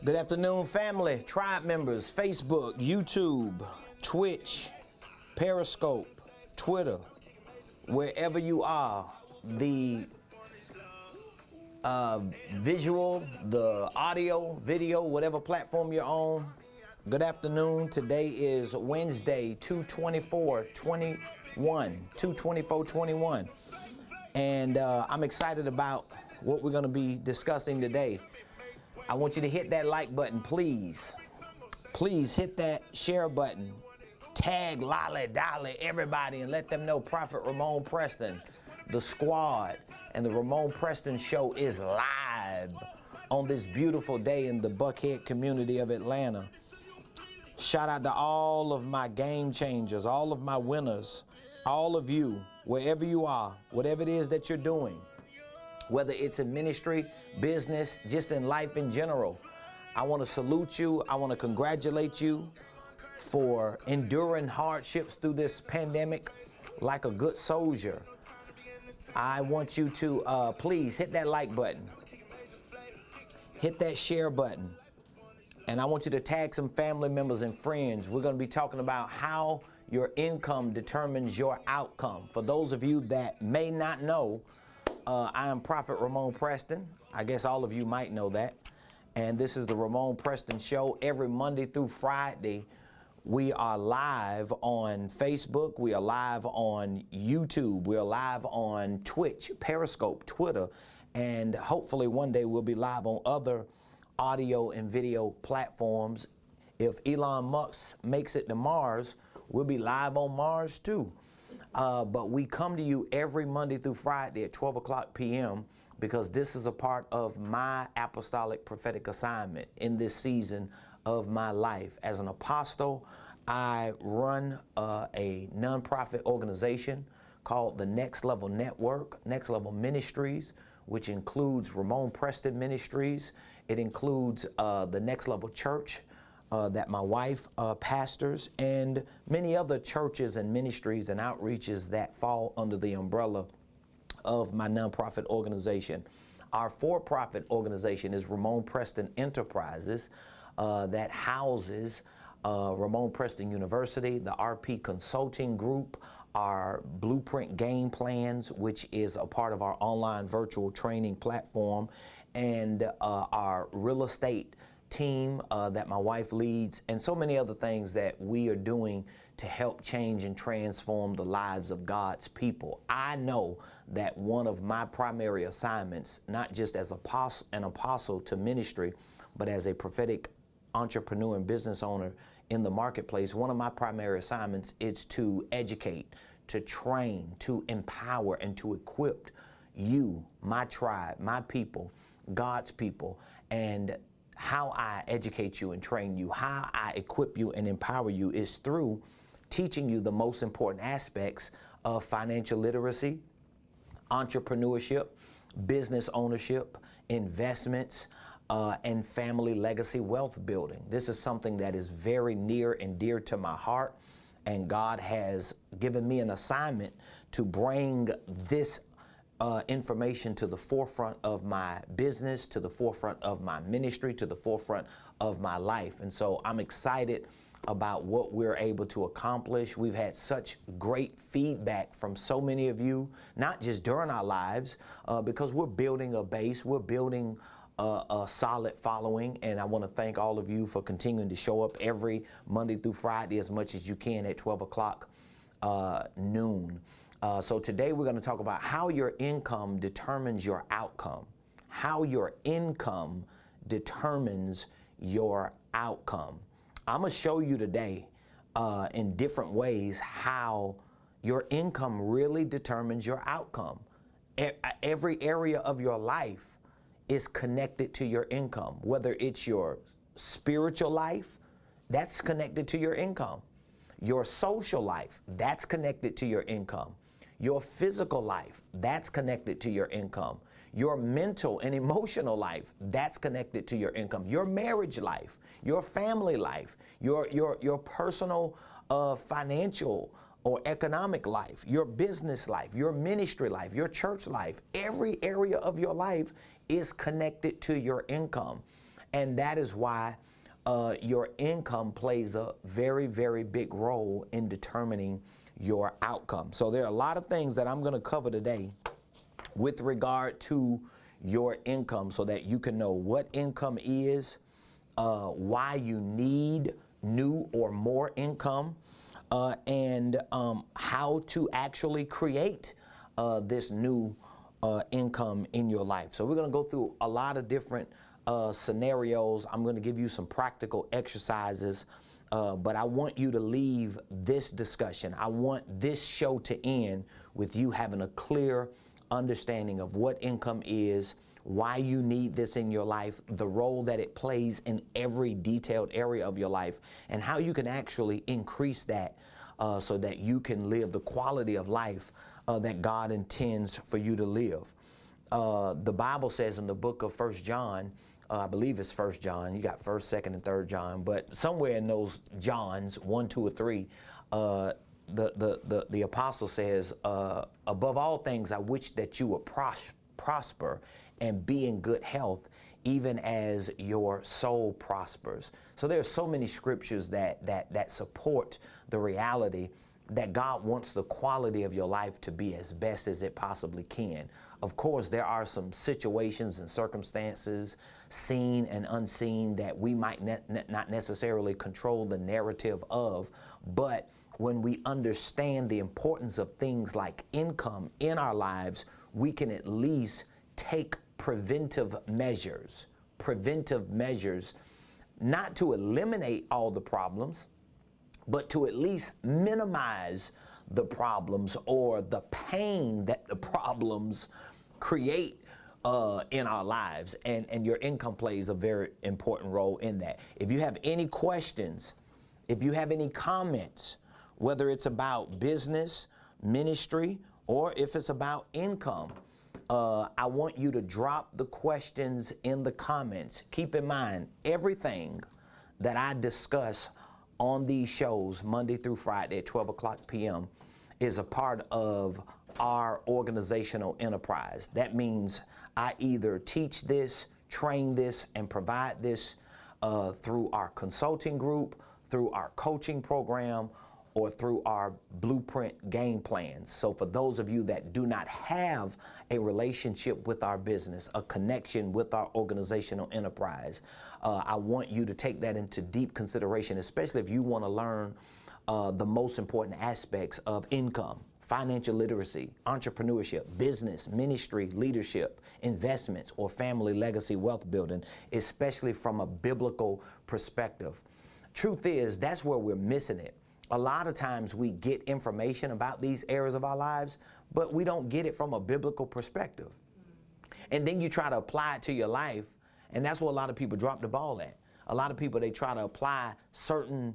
Good afternoon, family, tribe members, Facebook, YouTube, Twitch, Periscope, Twitter, wherever you are, the visual, the audio, video, whatever platform you're on. Good afternoon. Today is Wednesday, 2/24/21, and I'm excited about what we're going to be discussing today. I want you to hit that like button, please. Please hit that share button. Tag Lolly Dolly everybody and let them know Prophet Ramonepreston, the squad, and the Ramonepreston show is live on this beautiful day in the Buckhead community of Atlanta. Shout out to all of my game changers, all of my winners, all of you, wherever you are, whatever it is that you're doing, whether it's in ministry, business, just in life in general. I want to salute you. I want to congratulate you for enduring hardships through this pandemic like a good soldier. I want you to please hit that like button, hit that share button, and I want you to tag some family members and friends. We're going to be talking about how your income determines your outcome. For those of you that may not know, I am Prophet Ramonepreston. I guess all of you might know that. And this is the Ramonepreston Show. Every Monday through Friday, we are live on Facebook. We are live on YouTube. We are live on Twitch, Periscope, Twitter. And hopefully one day we'll be live on other audio and video platforms. If Elon Musk makes it to Mars, we'll be live on Mars too. But we come to you every Monday through Friday at 12 o'clock p.m. because this is a part of my apostolic prophetic assignment in this season of my life. As an apostle, I run a nonprofit organization called the Next Level Network, Next Level Ministries, which includes Ramonepreston Ministries. It includes the Next Level Church that my wife pastors, and many other churches and ministries and outreaches that fall under the umbrella of my nonprofit organization. Our for-profit organization is Ramonepreston Enterprises that houses Ramonepreston University, the RP Consulting Group, our Blueprint Game Plans, which is a part of our online virtual training platform, and our real estate team that my wife leads, and so many other things that we are doing to help change and transform the lives of God's people. I know that one of my primary assignments, not just as an apostle to ministry, but as a prophetic entrepreneur and business owner in the marketplace, one of my primary assignments is to educate, to train, to empower, and to equip you, my tribe, my people, God's people. And how I educate you and train you, how I equip you and empower you is through teaching you the most important aspects of financial literacy, entrepreneurship, business ownership, investments, and family legacy wealth building. This is something that is very near and dear to my heart, and God has given me an assignment to bring this information to the forefront of my business, to the forefront of my ministry, to the forefront of my life. And so I'm excited about what we're able to accomplish. We've had such great feedback from so many of you, not just during our lives, because we're building a base, we're building a solid following, and I want to thank all of you for continuing to show up every Monday through Friday as much as you can at 12 o'clock noon. So today we're going to talk about how your income determines your outcome. How your income determines your outcome. I'm going to show you today in different ways how your income really determines your outcome. Every area of your life is connected to your income, whether it's your spiritual life, that's connected to your income. Your social life, that's connected to your income. Your physical life, that's connected to your income. Your mental and emotional life, that's connected to your income. Your marriage life, your family life, your personal financial or economic life, your business life, your ministry life, your church life, every area of your life is connected to your income. And that is why your income plays a very, very big role in determining your outcome. So there are a lot of things that I'm going to cover today with regard to your income so that you can know what income is, why you need new or more income, and how to actually create this new income in your life. So we're going to go through a lot of different scenarios. I'm going to give you some practical exercises, but I want you to leave this discussion. I want this show to end with you having a clear understanding of what income is, why you need this in your life, the role that it plays in every detailed area of your life, and how you can actually increase that so that you can live the quality of life that God intends for you to live. The Bible says in the book of 1 John, I believe it's 1 John, you got 1st, 2nd, and 3rd John, but somewhere in those Johns, 1, 2, or 3, the apostle says, above all things, I wish that you would prosper and be in good health, even as your soul prospers. So there are so many scriptures that support the reality that God wants the quality of your life to be as best as it possibly can. Of course, there are some situations and circumstances, seen and unseen, that we might not necessarily control the narrative of, but when we understand the importance of things like income in our lives, we can at least take preventive measures, not to eliminate all the problems, but to at least minimize the problems or the pain that the problems create in our lives. And your income plays a very important role in that. If you have any questions, if you have any comments, whether it's about business, ministry, or if it's about income, I want you to drop the questions in the comments. Keep in mind, everything that I discuss on these shows Monday through Friday at 12 o'clock p.m. is a part of our organizational enterprise. That means I either teach this, train this, and provide this through our consulting group, through our coaching program, or through our blueprint game plans. So for those of you that do not have a relationship with our business, a connection with our organizational enterprise, I want you to take that into deep consideration, especially if you want to learn the most important aspects of income, financial literacy, entrepreneurship, business, ministry, leadership, investments, or family legacy wealth building, especially from a biblical perspective. Truth is, that's where we're missing it. A lot of times we get information about these areas of our lives, but we don't get it from a biblical perspective. And then you try to apply it to your life, and that's where a lot of people drop the ball at. A lot of people, they try to apply certain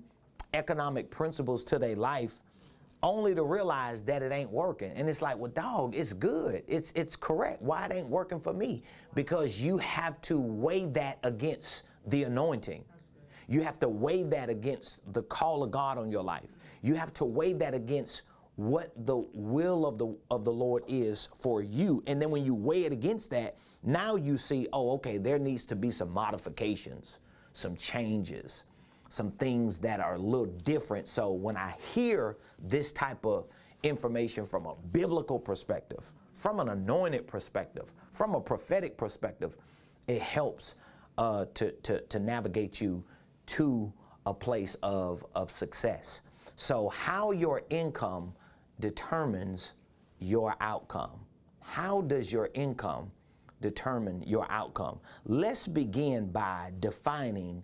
economic principles to their life only to realize that it ain't working. And it's like, well, dog, it's good. It's correct. Why it ain't working for me? Because you have to weigh that against the anointing. You have to weigh that against the call of God on your life. You have to weigh that against what the will of the Lord is for you. And then when you weigh it against that, now you see, oh, okay, there needs to be some modifications, some changes, some things that are a little different. So when I hear this type of information from a biblical perspective, from an anointed perspective, from a prophetic perspective, it helps to navigate you to a place of success. So how your income determines your outcome. How does your income determine your outcome? Let's begin by defining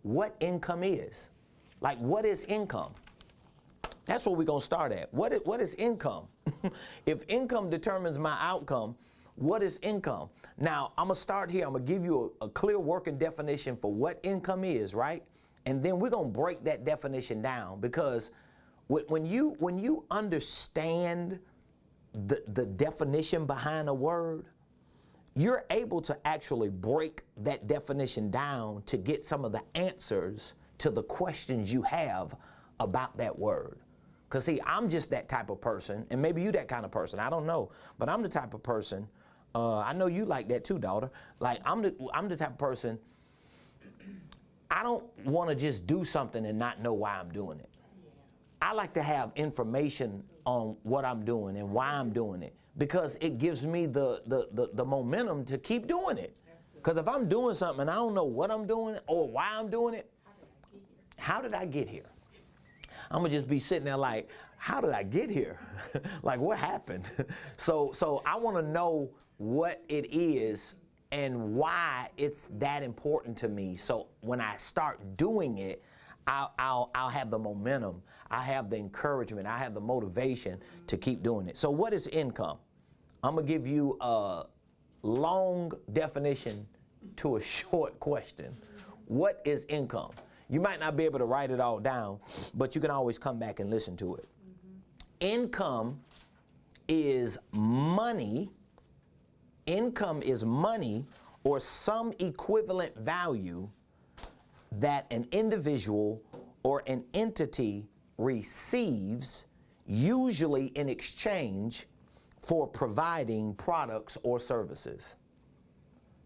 what income is. Like, what is income? That's what we're going to start at. What is income? If income determines my outcome, what is income? Now, I'm going to start here. I'm going to give you a clear working definition for what income is, right? And then we're going to break that definition down, because when you understand the definition behind a word, you're able to actually break that definition down to get some of the answers to the questions you have about that word. Because see, I'm just that type of person, and maybe you that kind of person, I don't know, but I'm the type of person, I know you like that too, daughter. Like, I'm the type of person, I don't want to just do something and not know why I'm doing it. I like to have information on what I'm doing and why I'm doing it, because it gives me the momentum to keep doing it. Because if I'm doing something and I don't know what I'm doing or why I'm doing it, how did I get here? I'm going to just be sitting there like, how did I get here? Like, what happened? So I want to know what it is and why it's that important to me. So when I start doing it, I'll have the momentum, I have the encouragement, I have the motivation to keep doing it. So what is income? I'm gonna give you a long definition to a short question. What is income? You might not be able to write it all down, but you can always come back and listen to it. Income is money. Income is money or some equivalent value that an individual or an entity receives, usually in exchange for providing products or services.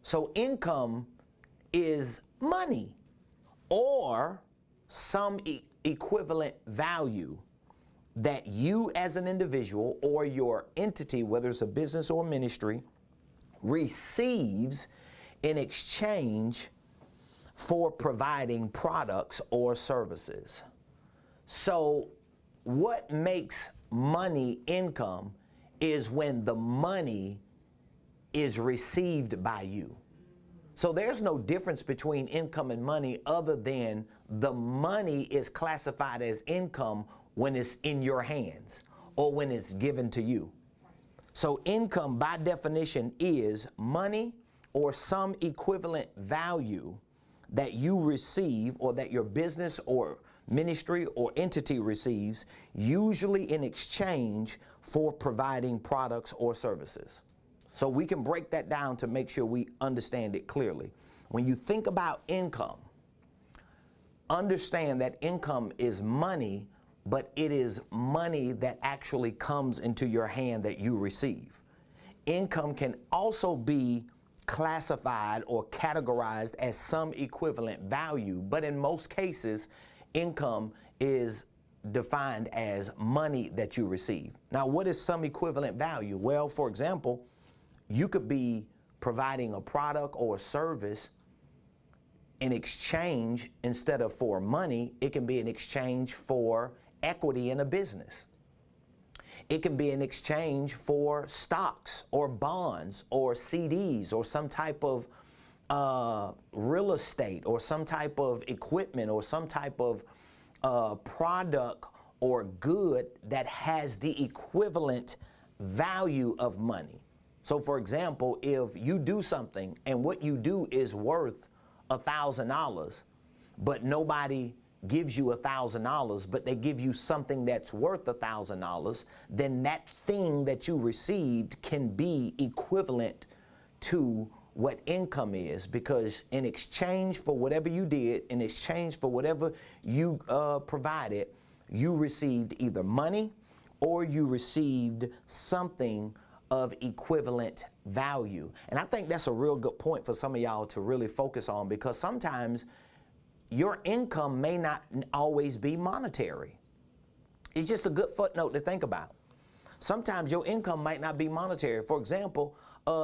So income is money or some equivalent value that you as an individual or your entity, whether it's a business or ministry, receives in exchange for providing products or services. So what makes money income is when the money is received by you. So there's no difference between income and money other than the money is classified as income when it's in your hands or when it's given to you. So income by definition is money or some equivalent value that you receive or that your business or ministry or entity receives, usually in exchange for providing products or services. So we can break that down to make sure we understand it clearly. When you think about income, understand that income is money, but it is money that actually comes into your hand that you receive. Income can also be classified or categorized as some equivalent value, but in most cases, income is defined as money that you receive. Now, what is some equivalent value? Well, for example, you could be providing a product or a service in exchange, instead of for money, it can be in exchange for equity in a business. It can be in exchange for stocks or bonds or CDs or some type of real estate or some type of equipment or some type of product or good that has the equivalent value of money. So for example, if you do something and what you do is worth $1,000, but nobody gives you $1,000, but they give you something that's worth $1,000, then that thing that you received can be equivalent to what income is, because in exchange for whatever you did, in exchange for whatever you provided, you received either money or you received something of equivalent value. And I think that's a real good point for some of y'all to really focus on, because sometimes your income may not always be monetary. It's just a good footnote to think about. Sometimes your income might not be monetary. For example,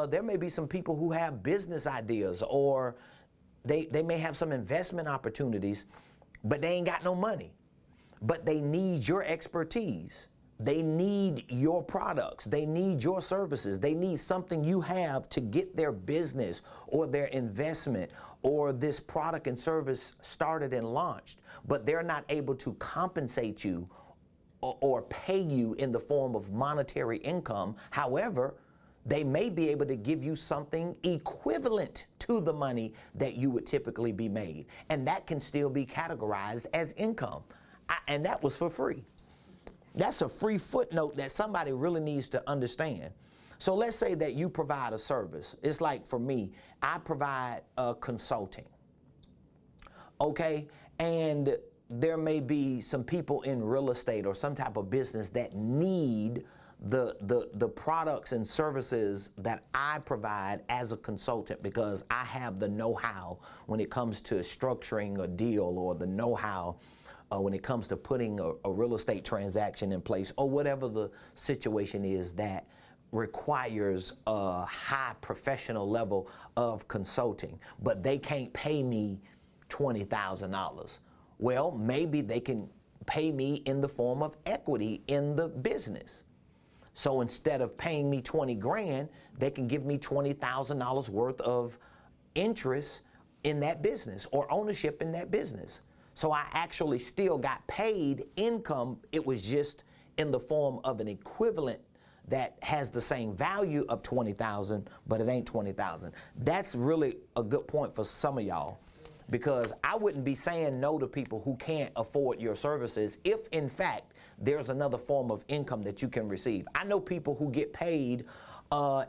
there may be some people who have business ideas, or they may have some investment opportunities, but they ain't got no money. But they need your expertise. They need your products. They need your services. They need something you have to get their business or their investment or this product and service started and launched. But they're not able to compensate you or pay you in the form of monetary income. However, they may be able to give you something equivalent to the money that you would typically be made. And that can still be categorized as income. And that was for free. That's a free footnote that somebody really needs to understand. So let's say that you provide a service. It's like for me, I provide consulting. Okay? And there may be some people in real estate or some type of business that need the products and services that I provide as a consultant, because I have the know-how when it comes to structuring a deal, or the know-how when it comes to putting a real estate transaction in place, or whatever the situation is that requires a high professional level of consulting, but they can't pay me $20,000. Well, maybe they can pay me in the form of equity in the business. So instead of paying me 20 grand, they can give me $20,000 worth of interest in that business, or ownership in that business. So I actually still got paid income. It was just in the form of an equivalent that has the same value of 20,000, but it ain't 20,000. That's really a good point for some of y'all, because I wouldn't be saying no to people who can't afford your services if, in fact, there's another form of income that you can receive. I know people who get paid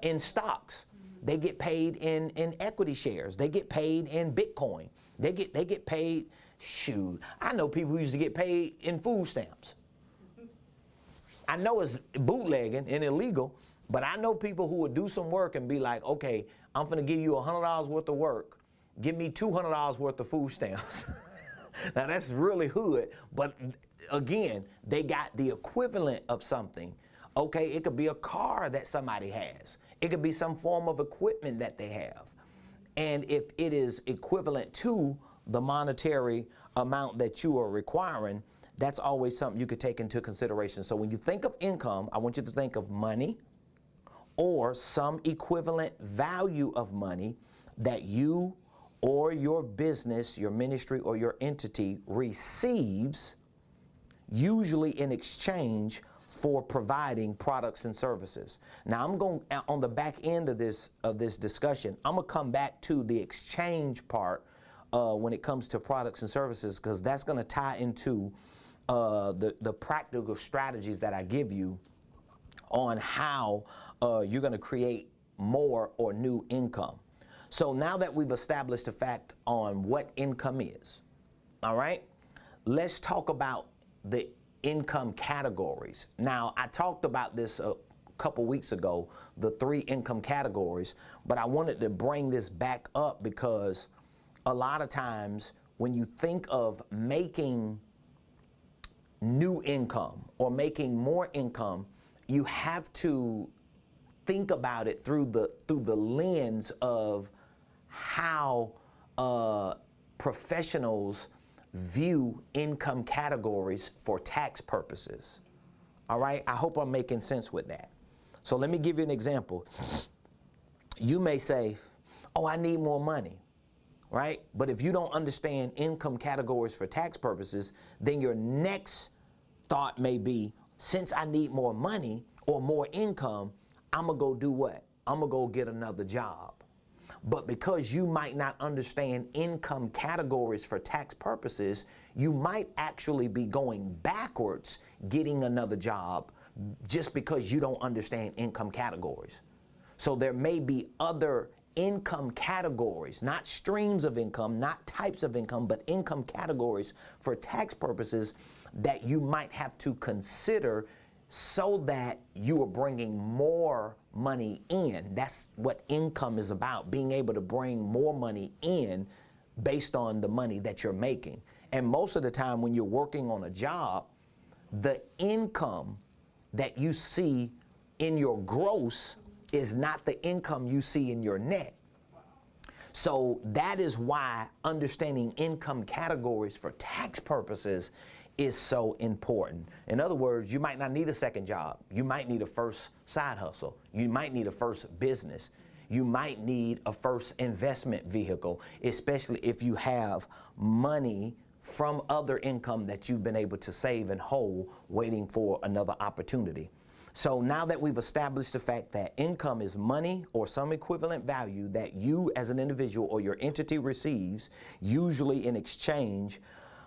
in stocks. They get paid in equity shares. They get paid in Bitcoin. They get paid, shoot. I know people who used to get paid in food stamps. I know it's bootlegging and illegal, but I know people who would do some work and be like, okay, I'm gonna give you $100 worth of work. Give me $200 worth of food stamps. Now that's really hood, but again, they got the equivalent of something. Okay, it could be a car that somebody has. It could be some form of equipment that they have. And if it is equivalent to the monetary amount that you are requiring, that's always something you could take into consideration. So when you think of income, I want you to think of money or some equivalent value of money that you or your business, your ministry, or your entity receives, usually in exchange for providing products and services. Now I'm going, on the back end of this discussion, I'm gonna come back to the exchange part when it comes to products and services, because that's gonna tie into the practical strategies that I give you on how you're gonna create more or new income. So now that we've established the fact on what income is, all right, let's talk about the income categories. Now, I talked about this a couple weeks ago, the 3 income categories, but I wanted to bring this back up because a lot of times when you think of making new income or making more income, you have to think about it through the lens of how professionals view income categories for tax purposes. All right, I hope I'm making sense with that. So let me give you an example. You may say, oh, I need more money, right? But if you don't understand income categories for tax purposes, then your next thought may be, since I need more money or more income, I'm gonna go do what? I'm gonna go get another job. But because you might not understand income categories for tax purposes, you might actually be going backwards getting another job just because you don't understand income categories. So there may be other income categories, not streams of income, not types of income, but income categories for tax purposes that you might have to consider so that you are bringing more money in. That's what income is about, being able to bring more money in based on the money that you're making. And most of the time when you're working on a job, the income that you see in your gross is not the income you see in your net. So that is why understanding income categories for tax purposes is so important. In other words, you might not need a second job. You might need a first side hustle. You might need a first business. You might need a first investment vehicle, especially if you have money from other income that you've been able to save and hold, waiting for another opportunity. So now that we've established the fact that income is money or some equivalent value that you as an individual or your entity receives, usually in exchange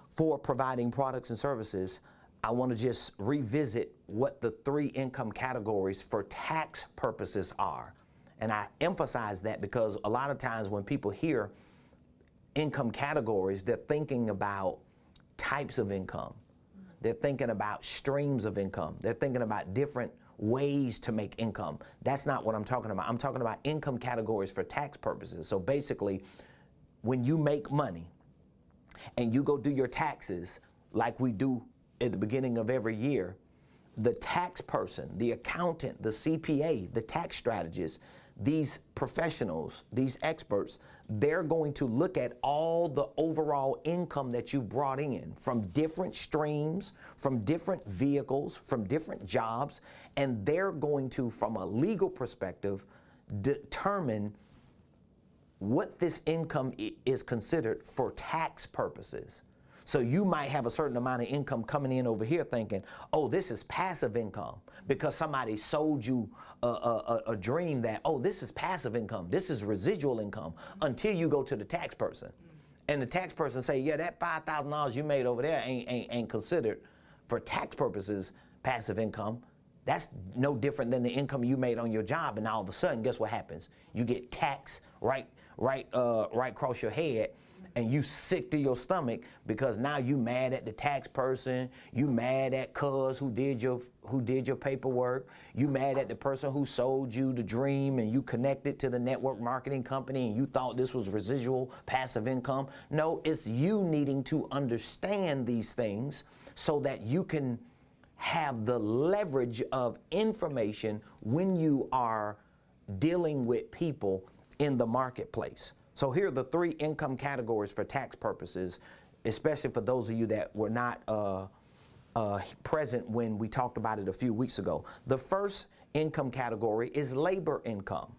for providing products and services, I want to just revisit what the 3 income categories for tax purposes are. And I emphasize that because a lot of times when people hear income categories, they're thinking about types of income. They're thinking about streams of income. They're thinking about different ways to make income. That's not what I'm talking about. I'm talking about income categories for tax purposes. So basically, when you make money and you go do your taxes like we do at the beginning of every year, the tax person, the accountant, the CPA, the tax strategist, these professionals, these experts, they're going to look at all the overall income that you brought in from different streams, from different vehicles, from different jobs, and they're going to, from a legal perspective, determine what this income is considered for tax purposes. So you might have a certain amount of income coming in over here thinking, oh, this is passive income because somebody sold you a dream that, oh, this is passive income, this is residual income, until you go to the tax person. And the tax person say, yeah, that $5,000 you made over there ain't considered for tax purposes passive income. That's no different than the income you made on your job. And all of a sudden, guess what happens? You get taxed right across your head. And you sick to your stomach because now you mad at the tax person, you mad at cuz who did your paperwork, you mad at the person who sold you the dream and you connected to the network marketing company and you thought this was residual passive income. No, it's you needing to understand these things so that you can have the leverage of information when you are dealing with people in the marketplace. So here are the 3 income categories for tax purposes, especially for those of you that were not present when we talked about it a few weeks ago. The first income category is labor income.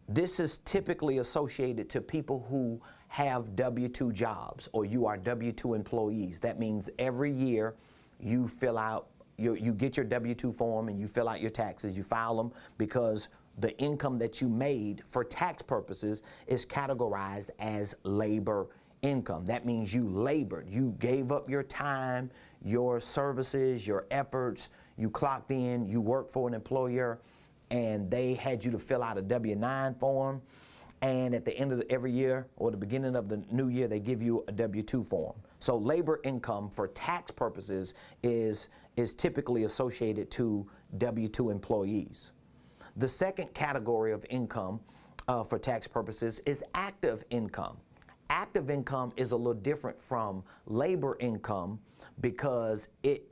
This is typically associated to people who have W-2 jobs, or you are W-2 employees. That means every year you fill out, you get your W-2 form and you fill out your taxes, you file them because the income that you made for tax purposes is categorized as labor income. That means you labored, you gave up your time, your services, your efforts, you clocked in, you worked for an employer, and they had you to fill out a W-9 form, and at the end of every year or the beginning of the new year, they give you a W-2 form. So labor income for tax purposes is typically associated to W-2 employees. The second category of income for tax purposes is active income. Active income is a little different from labor income because it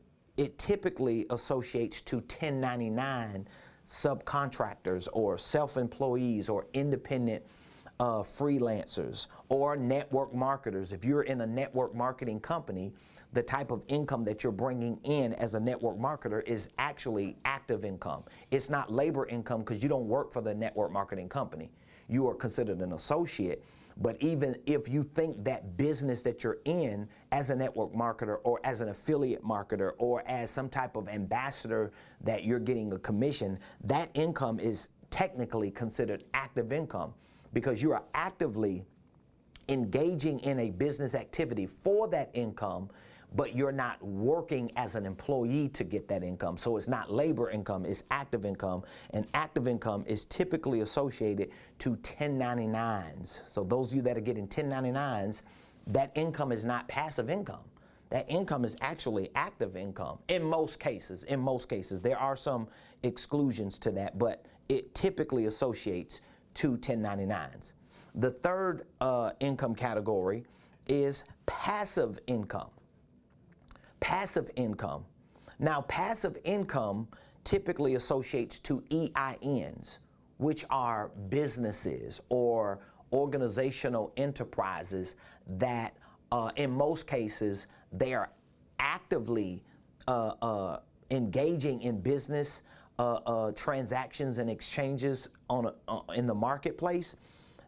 typically associates to 1099 subcontractors or self-employees or independent freelancers or network marketers. If you're in a network marketing company, the type of income that you're bringing in as a network marketer is actually active income. It's not labor income because you don't work for the network marketing company. You are considered an associate. But even if you think that business that you're in as a network marketer or as an affiliate marketer or as some type of ambassador that you're getting a commission, that income is technically considered active income because you are actively engaging in a business activity for that income, but you're not working as an employee to get that income. So it's not labor income, it's active income. And active income is typically associated to 1099s. So those of you that are getting 1099s, that income is not passive income. That income is actually active income in most cases. In most cases, there are some exclusions to that, but it typically associates to 1099s. The third income category is passive income. Passive income. Now, passive income typically associates to EINs, which are businesses or organizational enterprises that, in most cases, they are actively engaging in business transactions and exchanges in the marketplace.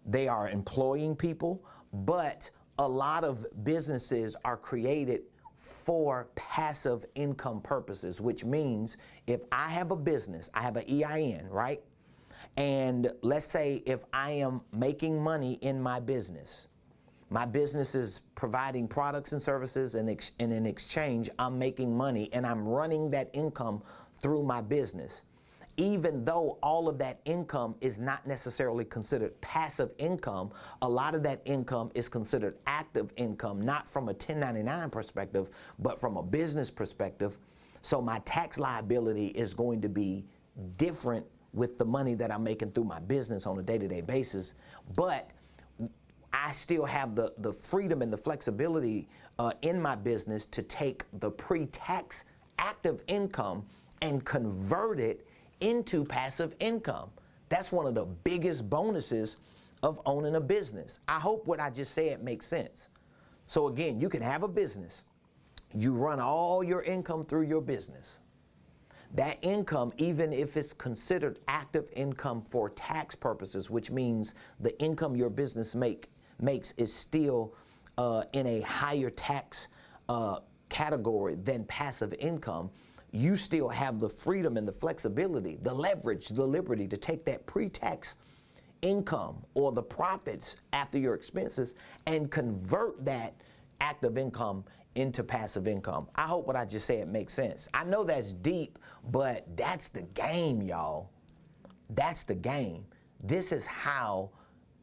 They are employing people, but a lot of businesses are created for passive income purposes, which means if I have a business, I have an EIN, right? And let's say if I am making money in my business is providing products and services, and in exchange, I'm making money and I'm running that income through my business. Even though all of that income is not necessarily considered passive income, a lot of that income is considered active income, not from a 1099 perspective, but from a business perspective. So my tax liability is going to be different with the money that I'm making through my business on a day-to-day basis, but I still have the freedom and the flexibility in my business to take the pre-tax active income and convert it into passive income. That's one of the biggest bonuses of owning a business. I hope what I just said makes sense. So again, you can have a business. You run all your income through your business. That income, even if it's considered active income for tax purposes, which means the income your business makes is still in a higher tax category than passive income, you still have the freedom and the flexibility, the leverage, the liberty to take that pre-tax income or the profits after your expenses and convert that active income into passive income. I hope what I just said makes sense. I know that's deep, but that's the game, y'all. That's the game. This is how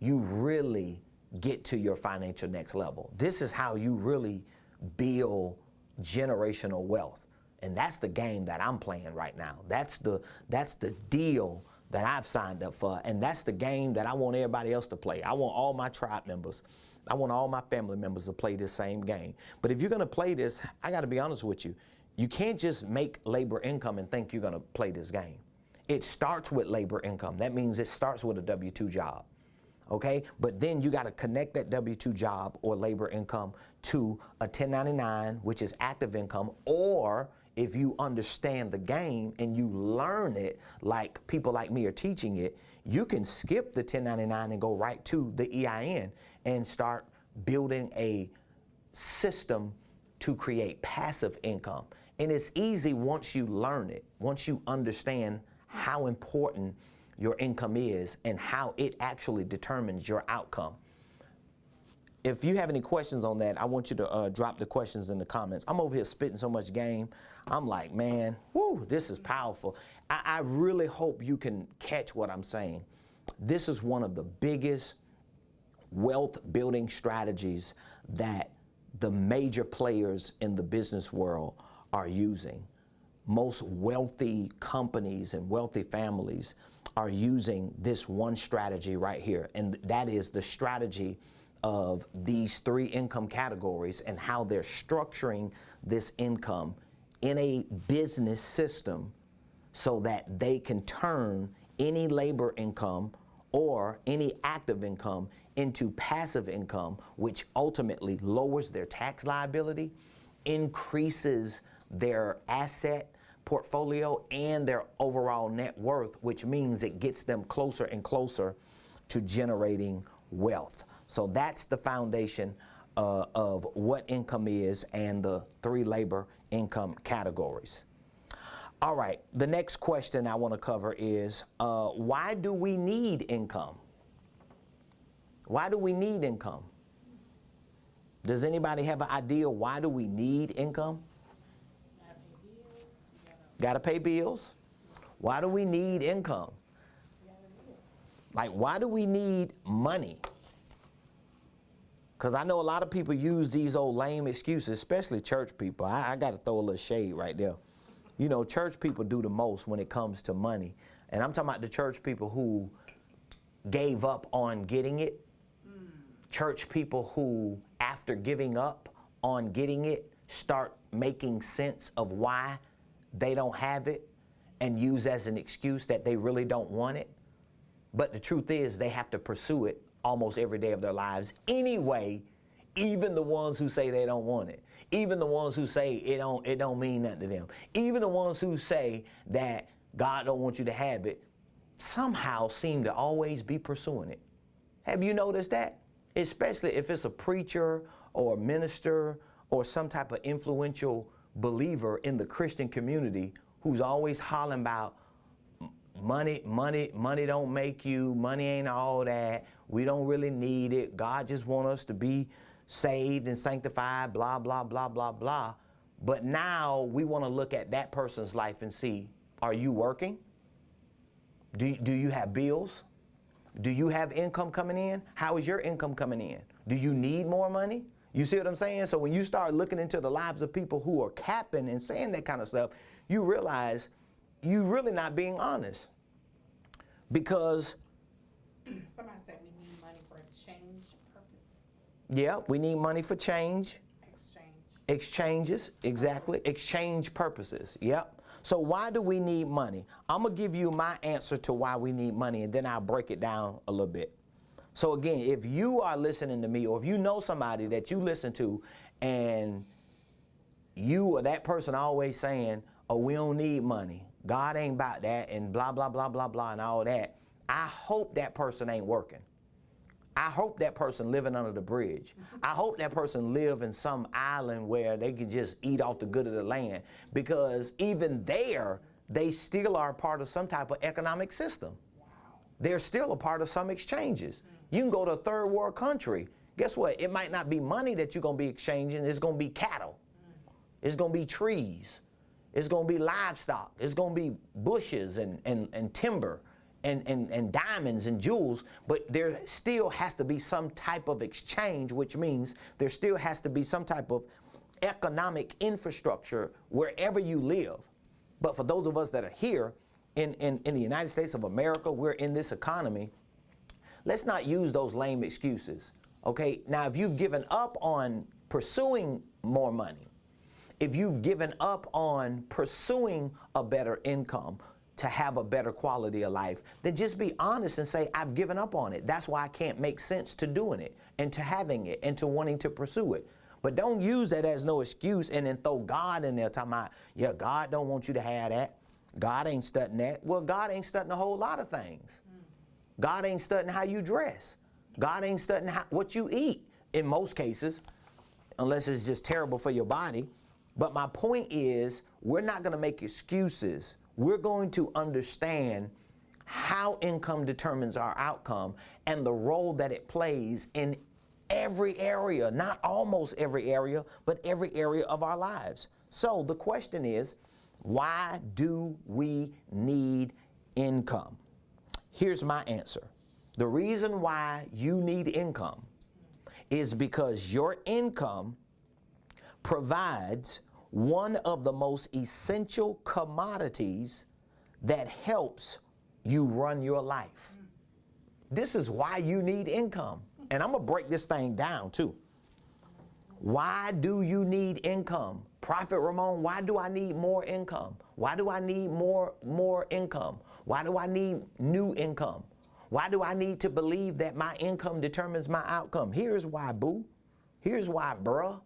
you really get to your financial next level. This is how you really build generational wealth. And that's the game that I'm playing right now. That's the deal that I've signed up for. And that's the game that I want everybody else to play. I want all my tribe members, I want all my family members to play this same game. But if you're gonna play this, I gotta be honest with you. You can't just make labor income and think you're gonna play this game. It starts with labor income. That means it starts with a W-2 job. Okay, but then you got to connect that W-2 job or labor income to a 1099, which is active income, or if you understand the game and you learn it like people like me are teaching it, you can skip the 1099 and go right to the EIN and start building a system to create passive income. And it's easy once you learn it, once you understand how important your income is and how it actually determines your outcome. If you have any questions on that, I want you to drop the questions in the comments. I'm over here spitting so much game. I'm like, man, whoo, this is powerful. I really hope you can catch what I'm saying. This is one of the biggest wealth building strategies that the major players in the business world are using. Most wealthy companies and wealthy families are using this one strategy right here, and that is the strategy of these three income categories and how they're structuring this income in a business system so that they can turn any labor income or any active income into passive income, which ultimately lowers their tax liability, increases their asset portfolio and their overall net worth, which means it gets them closer and closer to generating wealth. So that's the foundation of what income is and the three labor income categories. All right, the next question I want to cover is why do we need income? Why do we need income? Does anybody have an idea why do we need income? Got to pay bills. Why do we need income? Like, why do we need money? Because I know a lot of people use these old lame excuses, especially church people. I got to throw a little shade right there. You know, church people do the most when it comes to money. And I'm talking about the church people who gave up on getting it. Church people who, after giving up on getting it, start making sense of why they don't have it and use as an excuse that they really don't want it. But the truth is they have to pursue it almost every day of their lives anyway, even the ones who say they don't want it, even the ones who say it don't mean nothing to them, even the ones who say that God don't want you to have it, somehow seem to always be pursuing it. Have you noticed that? Especially if it's a preacher or a minister or some type of influential believer in the Christian community who's always hollering about money don't make you, money ain't all that, we don't really need it, God just want us to be saved and sanctified, blah, blah, blah, blah, blah. But now we want to look at that person's life and see, are you working? Do you have bills? Do you have income coming in? How is your income coming in? Do you need more money? You see what I'm saying? So when you start looking into the lives of people who are capping and saying that kind of stuff, you realize you're really not being honest. Because somebody said we need money for exchange purposes. yeah, we need money for change. Exchanges, exactly. Exchange purposes. Yep. So why do we need money? I'm going to give you my answer to why we need money, and then I'll break it down a little bit. So again, if you are listening to me, or if you know somebody that you listen to, and you or that person always saying, oh, we don't need money, God ain't about that, and blah, blah, blah, blah, blah, and all that, I hope that person ain't working. I hope that person living under the bridge. I hope that person live in some island where they can just eat off the good of the land, because even there, they still are part of some type of economic system. Wow. They're still a part of some exchanges. You can go to a third world country. Guess what? It might not be money that you're going to be exchanging. It's going to be cattle. It's going to be trees. It's going to be livestock. It's going to be bushes and timber. And diamonds and jewels, but there still has to be some type of exchange, which means there still has to be some type of economic infrastructure wherever you live. But for those of us that are here in the United States of America, we're in this economy, let's not use those lame excuses, okay? Now, if you've given up on pursuing more money, if you've given up on pursuing a better income, to have a better quality of life, then just be honest and say, I've given up on it. That's why I can't make sense to doing it and to having it and to wanting to pursue it. But don't use that as no excuse and then throw God in there talking about, yeah, God don't want you to have that. God ain't studying that. Well, God ain't studying a whole lot of things. God ain't studying how you dress. God ain't studying what you eat in most cases, unless it's just terrible for your body. But my point is, we're not going to make excuses. We're going to understand how income determines our outcome and the role that it plays in every area, not almost every area, but every area of our lives. So the question is, why do we need income? Here's my answer. The reason why you need income is because your income provides one of the most essential commodities that helps you run your life. This is why you need income. And I'm going to break this thing down too. Why do you need income? Prophet Ramone, why do I need more income? Why do I need more income? Why do I need new income? Why do I need to believe that my income determines my outcome? Here's why, boo. Here's why, bruh.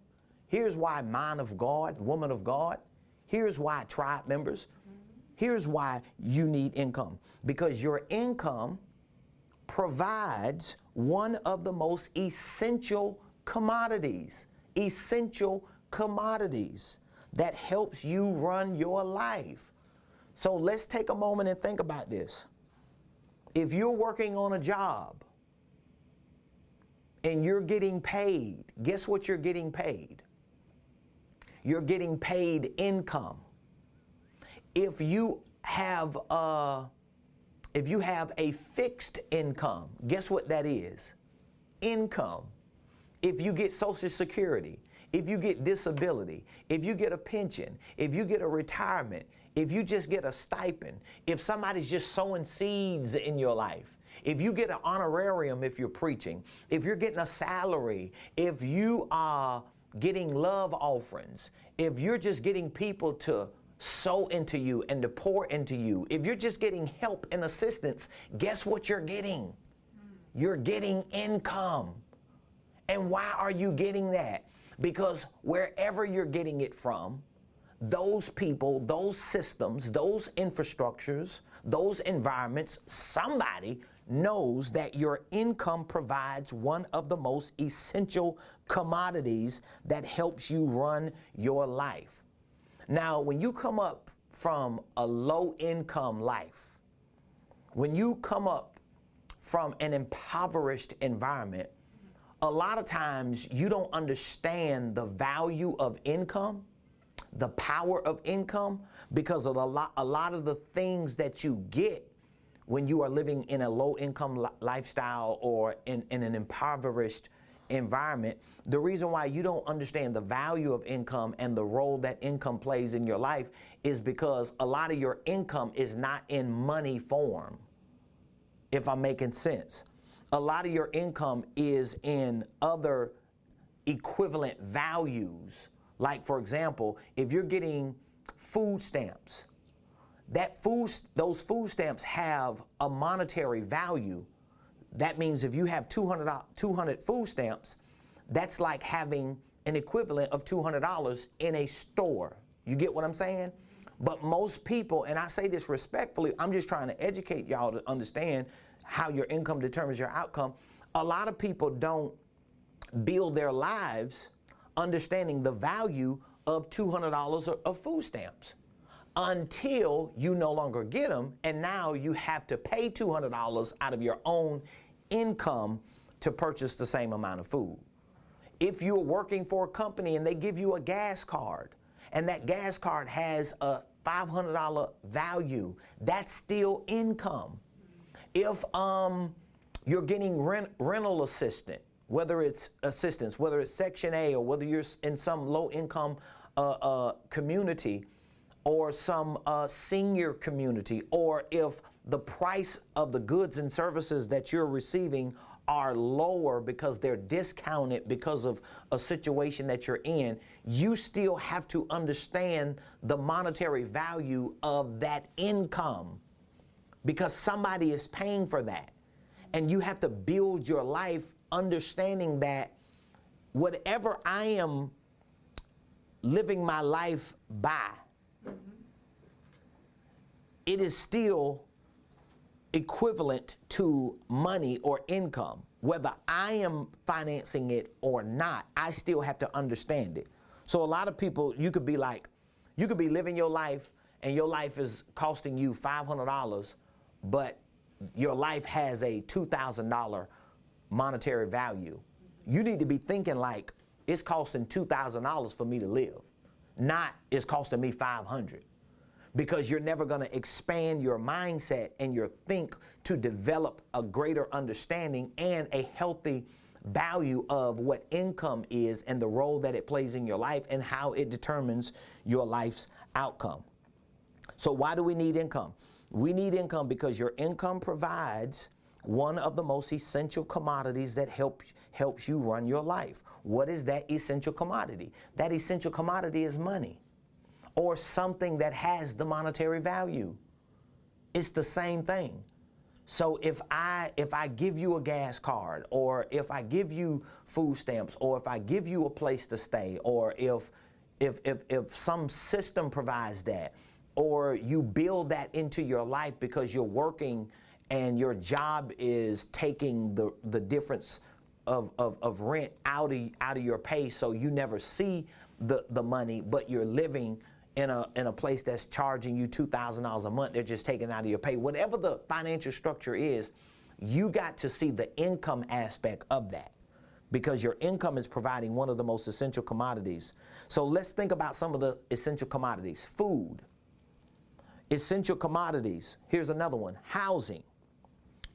Here's why, man of God, woman of God. Here's why, tribe members. Here's why you need income. Because your income provides one of the most essential commodities that helps you run your life. So let's take a moment and think about this. If you're working on a job and you're getting paid, guess what you're getting paid? You're getting paid income. If you have a fixed income, guess what that is? Income. If you get Social Security, if you get disability, if you get a pension, if you get a retirement, if you just get a stipend, if somebody's just sowing seeds in your life, if you get an honorarium if you're preaching, if you're getting a salary, if you are getting love offerings, if you're just getting people to sow into you and to pour into you, if you're just getting help and assistance, guess what you're getting? You're getting income. And why are you getting that? Because wherever you're getting it from, those people, those systems, those infrastructures, those environments, somebody knows that your income provides one of the most essential commodities that helps you run your life. Now, when you come up from a low income life, when you come up from an impoverished environment, a lot of times you don't understand the value of income, the power of income, because of a lot of the things that you get when you are living in a low income lifestyle or in an impoverished environment, the reason why you don't understand the value of income and the role that income plays in your life is because a lot of your income is not in money form, if I'm making sense. A lot of your income is in other equivalent values. Like, for example, if you're getting food stamps, those food stamps have a monetary value. That means if you have 200 food stamps, that's like having an equivalent of $200 in a store. You get what I'm saying? But most people, and I say this respectfully, I'm just trying to educate y'all to understand how your income determines your outcome. A lot of people don't build their lives understanding the value of $200 of food stamps until you no longer get them, and now you have to pay $200 out of your own income to purchase the same amount of food. If you're working for a company and they give you a gas card, and that gas card has a $500 value, that's still income. If you're getting rental assistance, whether it's Section A, or whether you're in some low-income community, or some senior community, or if the price of the goods and services that you're receiving are lower because they're discounted because of a situation that you're in, you still have to understand the monetary value of that income because somebody is paying for that. And you have to build your life understanding that whatever I am living my life by, it is still equivalent to money or income. Whether I am financing it or not, I still have to understand it. So a lot of people, you could be living your life and your life is costing you $500, but your life has a $2,000 monetary value. You need to be thinking like it's costing $2,000 for me to live, not it's costing me $500. Because you're never going to expand your mindset and your think to develop a greater understanding and a healthy value of what income is and the role that it plays in your life and how it determines your life's outcome. So why do we need income? We need income because your income provides one of the most essential commodities that helps you run your life. What is that essential commodity? That essential commodity is money, or something that has the monetary value. It's the same thing. So if I give you a gas card, or if I give you food stamps, or if I give you a place to stay, or if some system provides that, or you build that into your life because you're working and your job is taking the difference of rent out of your pay, so you never see the money, but you're living in a place that's charging you $2,000 a month, they're just taking out of your pay. Whatever the financial structure is, you got to see the income aspect of that because your income is providing one of the most essential commodities. So let's think about some of the essential commodities. Food, essential commodities. Here's another one. Housing,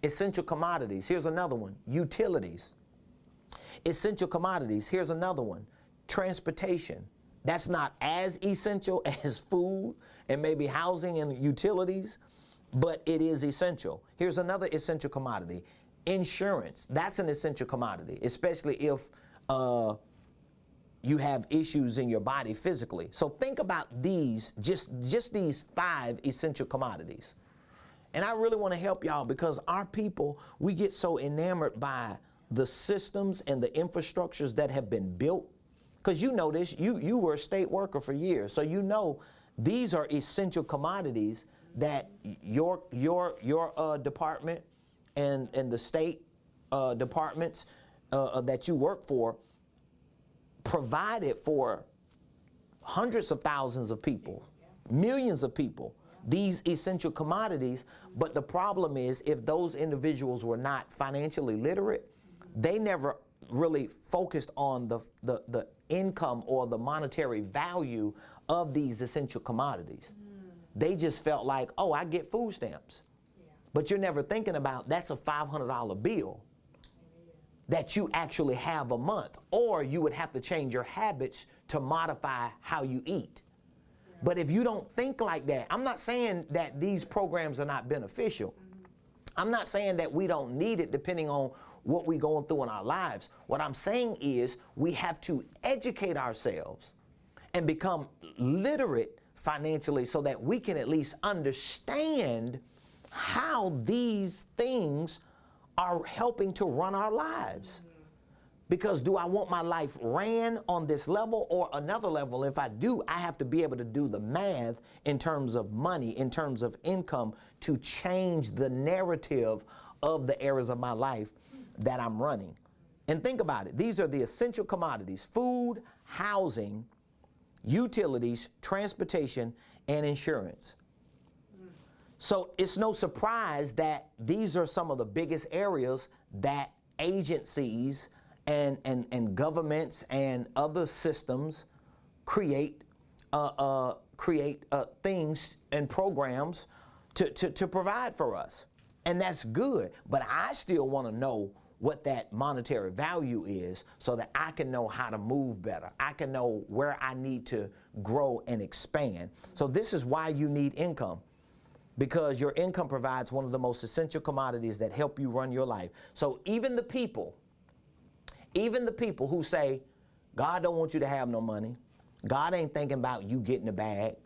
essential commodities. Here's another one. Utilities, essential commodities. Here's another one. Transportation. That's not as essential as food and maybe housing and utilities, but it is essential. Here's another essential commodity. Insurance. That's an essential commodity, especially if you have issues in your body physically. So think about these, just these 5 essential commodities. And I really want to help y'all because our people, we get so enamored by the systems and the infrastructures that have been built. Because you know this, you were a state worker for years, so you know these are essential commodities that your department and the state departments that you work for provided for hundreds of thousands of people, millions of people, these essential commodities. But the problem is if those individuals were not financially literate, they never really focused on the income or the monetary value of these essential commodities. They just felt like, oh, I get food stamps. But you're never thinking about that's a $500 bill. that you actually have a month, or you would have to change your habits to modify how you eat. But if you don't think like that, I'm not saying that these programs are not beneficial. I'm not saying that we don't need it depending on what we're going through in our lives. What I'm saying is we have to educate ourselves and become literate financially so that we can at least understand how these things are helping to run our lives. Because do I want my life ran on this level or another level? If I do, I have to be able to do the math in terms of money, in terms of income, to change the narrative of the areas of my life that I'm running. And think about it. These are the essential commodities: food, housing, utilities, transportation, and insurance. So it's no surprise that these are some of the biggest areas that agencies and governments and other systems create things and programs to provide for us. And that's good. But I still want to know what that monetary value is so that I can know how to move better. I can know where I need to grow and expand. So this is why you need income, because your income provides one of the most essential commodities that help you run your life. So even the people who say, God don't want you to have no money, God ain't thinking about you getting a bag,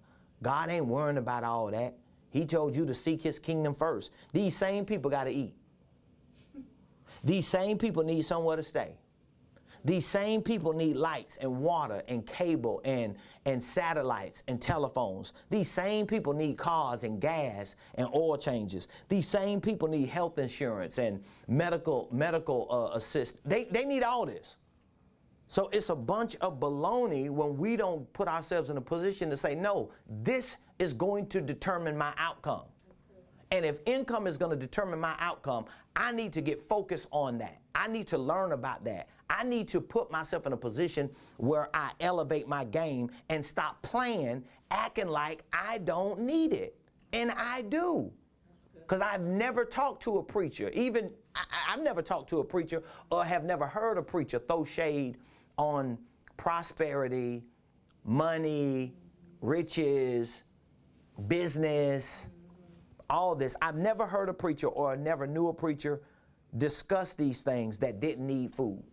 God ain't worrying about all that, He told you to seek His kingdom first. These same people got to eat. These same people need somewhere to stay. These same people need lights and water and cable and satellites and telephones. These same people need cars and gas and oil changes. These same people need health insurance and medical assist. They need all this. So it's a bunch of baloney when we don't put ourselves in a position to say, no, this is going to determine my outcome. And if income is going to determine my outcome, I need to get focused on that. I need to learn about that. I need to put myself in a position where I elevate my game and stop playing, acting like I don't need it. And I do. Because I've never talked to a preacher. I've never talked to a preacher or have never heard a preacher throw shade on prosperity, money, riches, business, all this. I've never heard a preacher or never knew a preacher discuss these things that didn't need food,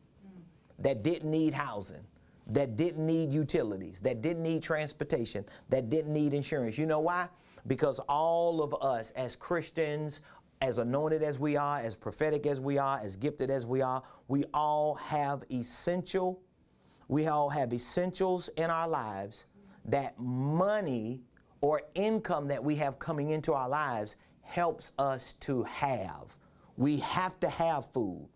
that didn't need housing, that didn't need utilities, that didn't need transportation, that didn't need insurance. You know why? Because all of us as Christians, as anointed as we are, as prophetic as we are, as gifted as we are, we all have essentials in our lives that money or income that we have coming into our lives helps us to have. We have to have food.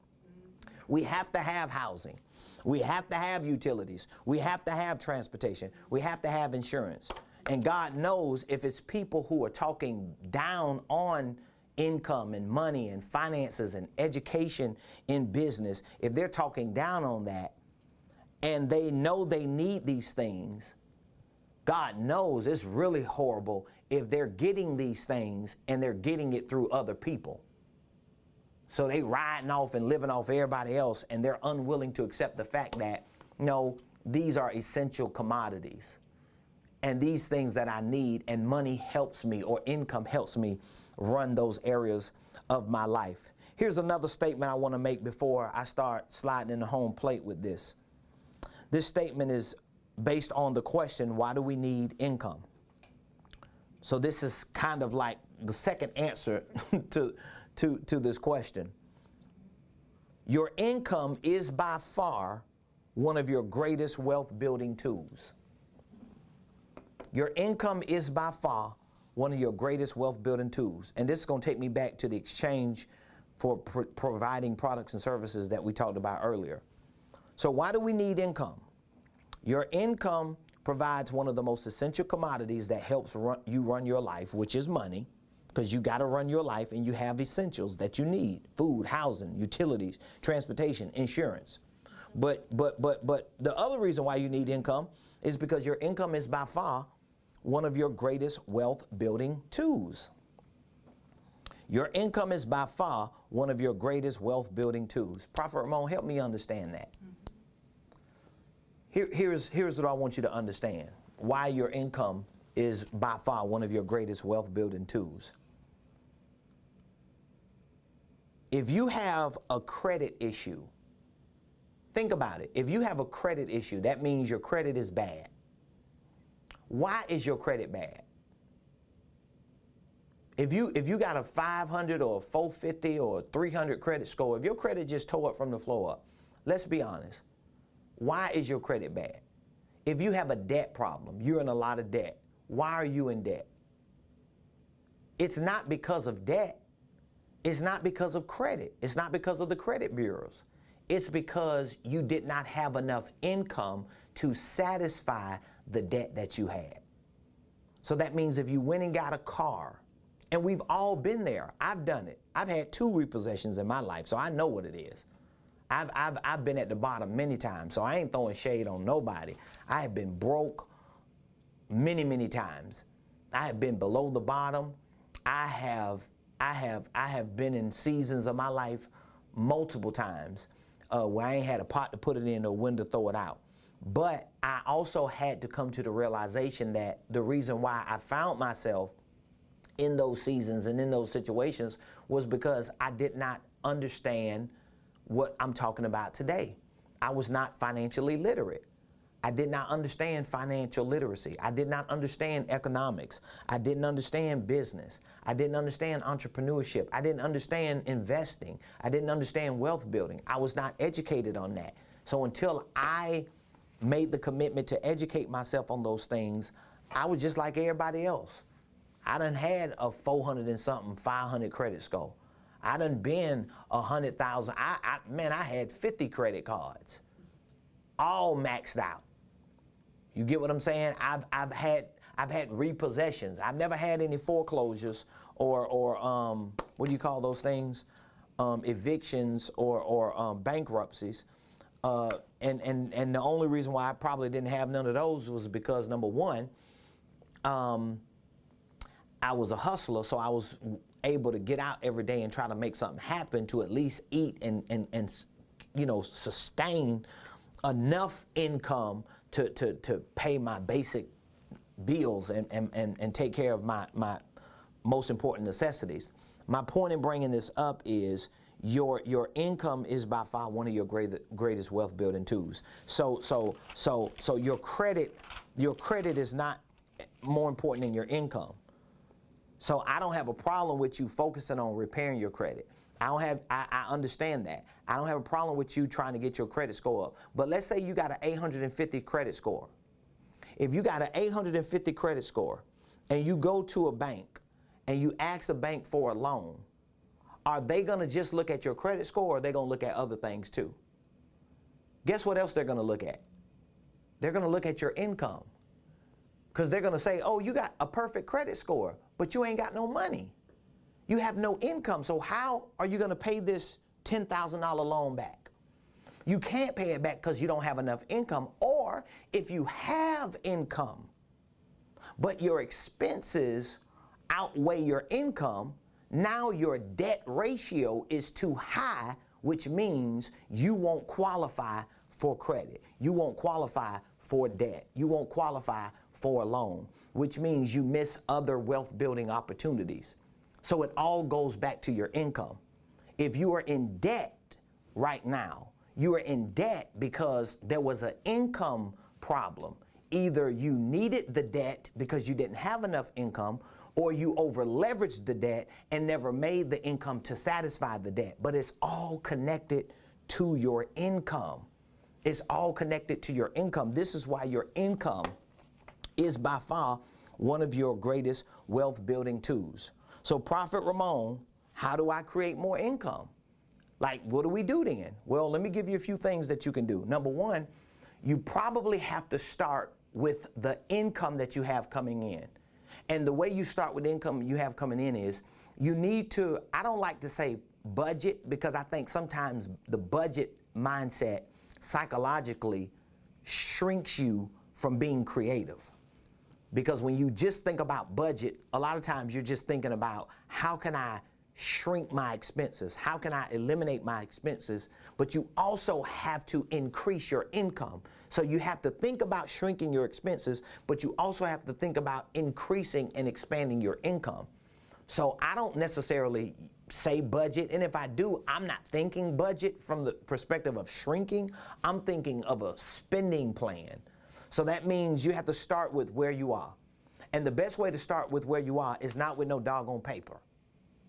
We have to have housing. We have to have utilities. We have to have transportation. We have to have insurance. And God knows if it's people who are talking down on income and money and finances and education in business, if they're talking down on that and they know they need these things, God knows it's really horrible if they're getting these things and they're getting it through other people. So they riding off and living off everybody else, and they're unwilling to accept the fact that, no, these are essential commodities. And these things that I need, and money helps me, or income helps me run those areas of my life. Here's another statement I want to make before I start sliding in the home plate with this. This statement is based on the question, why do we need income? So this is kind of like the second answer to this question. Your income is by far one of your greatest wealth building tools. Your income is by far one of your greatest wealth building tools. And this is going to take me back to the exchange for providing products and services that we talked about earlier. So why do we need income? Your income provides one of the most essential commodities that helps you run your life, which is money, because you got to run your life and you have essentials that you need: food, housing, utilities, transportation, insurance. But the other reason why you need income is because your income is by far one of your greatest wealth building tools. Your income is by far one of your greatest wealth building tools. Prophet Ramone, help me understand that. Here's what I want you to understand. Why your income is by far one of your greatest wealth building tools. If you have a credit issue, think about it. If you have a credit issue, that means your credit is bad. Why is your credit bad? If you got a 500 or a 450 or a 300 credit score, if your credit just tore up from the floor up, let's be honest. Why is your credit bad? If you have a debt problem, you're in a lot of debt. Why are you in debt? It's not because of debt. It's not because of credit. It's not because of the credit bureaus. It's because you did not have enough income to satisfy the debt that you had. So that means if you went and got a car, and we've all been there. I've done it. I've had 2 repossessions in my life, so I know what it is. I've been at the bottom many times, so I ain't throwing shade on nobody. I have been broke many, many times. I have been below the bottom. I have been in seasons of my life multiple times where I ain't had a pot to put it in or when to throw it out. But I also had to come to the realization that the reason why I found myself in those seasons and in those situations was because I did not understand what I'm talking about today. I was not financially literate. I did not understand financial literacy. I did not understand economics. I didn't understand business. I didn't understand entrepreneurship. I didn't understand investing. I didn't understand wealth building. I was not educated on that. So until I made the commitment to educate myself on those things, I was just like everybody else. I done had a 400 and something, 500 credit score. I done been 100,000. Man, I had 50 credit cards, all maxed out. You get what I'm saying? I've had repossessions. I've never had any foreclosures or what do you call those things? Evictions or bankruptcies. And the only reason why I probably didn't have none of those was because, number one, I was a hustler, so I was able to get out every day and try to make something happen to at least eat and sustain enough income to pay my basic bills and take care of my most important necessities. My point in bringing this up is your income is by far one of your greatest wealth building tools. So your credit is not more important than your income. So I don't have a problem with you focusing on repairing your credit. I understand that. I don't have a problem with you trying to get your credit score up. But let's say you got an 850 credit score. If you got an 850 credit score and you go to a bank and you ask the bank for a loan, are they going to just look at your credit score or are they going to look at other things too? Guess what else they're going to look at? They're going to look at your income. Because they're going to say, oh, you got a perfect credit score, but you ain't got no money. You have no income. So how are you going to pay this $10,000 loan back? You can't pay it back because you don't have enough income. Or if you have income, but your expenses outweigh your income, now your debt ratio is too high, which means you won't qualify for credit. You won't qualify for debt. You won't qualify for a loan, which means you miss other wealth building opportunities. So it all goes back to your income. If you are in debt right now, you are in debt because there was an income problem. Either you needed the debt because you didn't have enough income, or you over leveraged the debt and never made the income to satisfy the debt. But it's all connected to your income. It's all connected to your income. This is why your income is by far one of your greatest wealth building tools. So Prophet Ramone, how do I create more income? Like, what do we do then? Well, let me give you a few things that you can do. Number one, you probably have to start with the income that you have coming in. And the way you start with income you have coming in is you need to, I don't like to say budget because I think sometimes the budget mindset psychologically shrinks you from being creative. Because when you just think about budget, a lot of times you're just thinking about how can I shrink my expenses? How can I eliminate my expenses? But you also have to increase your income. So you have to think about shrinking your expenses, but you also have to think about increasing and expanding your income. So I don't necessarily say budget, and if I do, I'm not thinking budget from the perspective of shrinking. I'm thinking of a spending plan. So that means you have to start with where you are. And the best way to start with where you are is not with no doggone paper.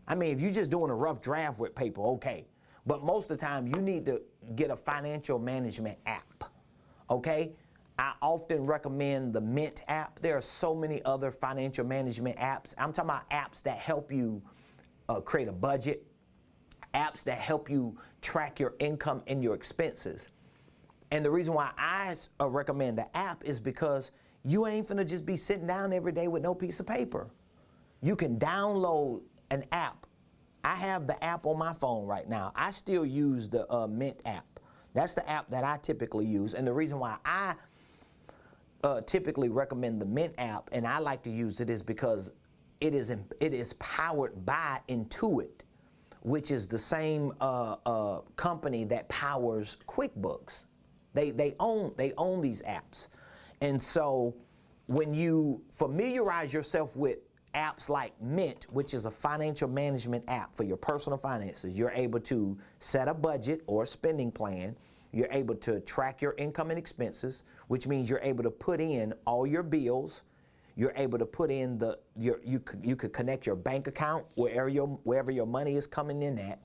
I mean, if you're just doing a rough draft with paper, okay. But most of the time, you need to get a financial management app, okay? I often recommend the Mint app. There are so many other financial management apps. I'm talking about apps that help you create a budget, apps that help you track your income and your expenses. And the reason why I recommend the app is because you ain't finna just be sitting down every day with no piece of paper. You can download an app. I have the app on my phone right now. I still use the Mint app. That's the app that I typically use. And the reason why I typically recommend the Mint app, and I like to use it, is because it is powered by Intuit, which is the same company that powers QuickBooks. They own these apps. And so when you familiarize yourself with apps like Mint, which is a financial management app for your personal finances, you're able to set a budget or a spending plan. You're able to track your income and expenses, which means you're able to put in all your bills. You're able to put in you could connect your bank account wherever your money is coming in at,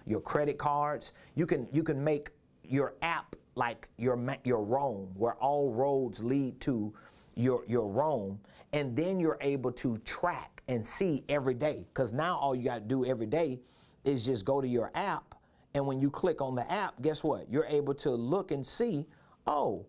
your credit cards. You can make your app like your Rome, where all roads lead to your Rome, and then you're able to track and see every day. Because now all you got to do every day is just go to your app, and when you click on the app, guess what? You're able to look and see, oh,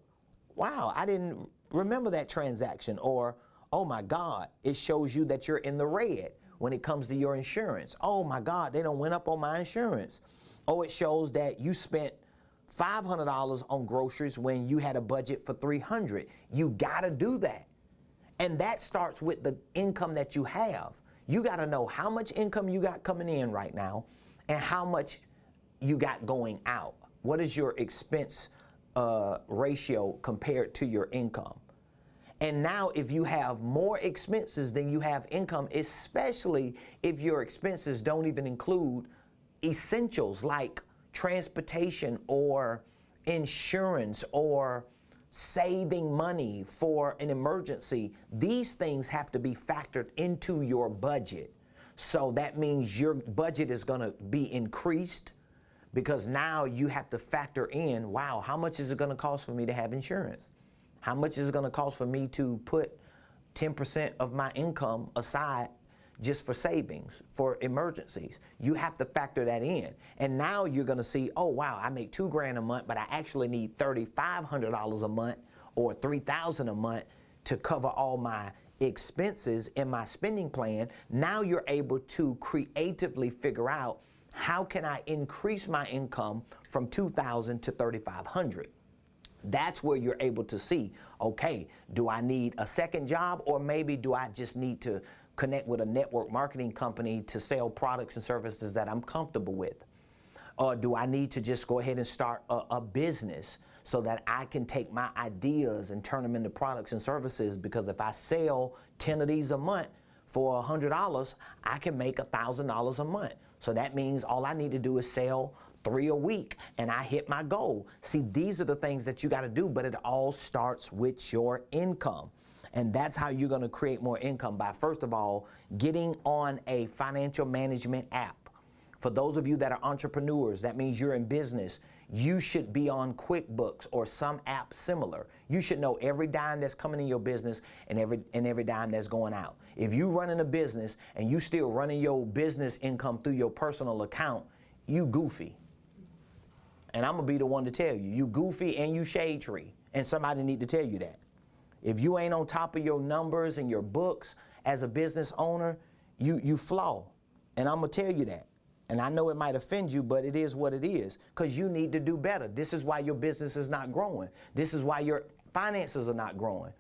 wow, I didn't remember that transaction, or oh my God, it shows you that you're in the red when it comes to your insurance. Oh my God, they done went up on my insurance. Oh, it shows that you spent $500 on groceries when you had a budget for $300. You gotta do that. And that starts with the income that you have. You gotta know how much income you got coming in right now and how much you got going out. What is your expense ratio compared to your income? And now if you have more expenses than you have income, especially if your expenses don't even include essentials like transportation or insurance or saving money for an emergency, these things have to be factored into your budget. So that means your budget is going to be increased, because now you have to factor in, wow, how much is it going to cost for me to have insurance? How much is it going to cost for me to put 10% of my income aside just for savings, for emergencies? You have to factor that in. And now you're going to see, oh, wow, I make $2,000 a month, but I actually need $3,500 a month or $3,000 a month to cover all my expenses in my spending plan. Now you're able to creatively figure out, how can I increase my income from $2,000 to $3,500? That's where you're able to see, okay, do I need a second job, or maybe do I just need to connect with a network marketing company to sell products and services that I'm comfortable with? Or do I need to just go ahead and start a business so that I can take my ideas and turn them into products and services? Because if I sell 10 of these a month for $100, I can make $1,000 a month. So that means all I need to do is sell 3 a week and I hit my goal. See, these are the things that you got to do, but it all starts with your income. And that's how you're going to create more income, by, first of all, getting on a financial management app. For those of you that are entrepreneurs, that means you're in business, you should be on QuickBooks or some app similar. You should know every dime that's coming in your business and every dime that's going out. If you running a business and you still running your business income through your personal account, you goofy. And I'm going to be the one to tell you, you goofy and you shade tree. And somebody need to tell you that. If you ain't on top of your numbers and your books as a business owner, you flaw. And I'm going to tell you that. And I know it might offend you, but it is what it is, because you need to do better. This is why your business is not growing. This is why your finances are not growing.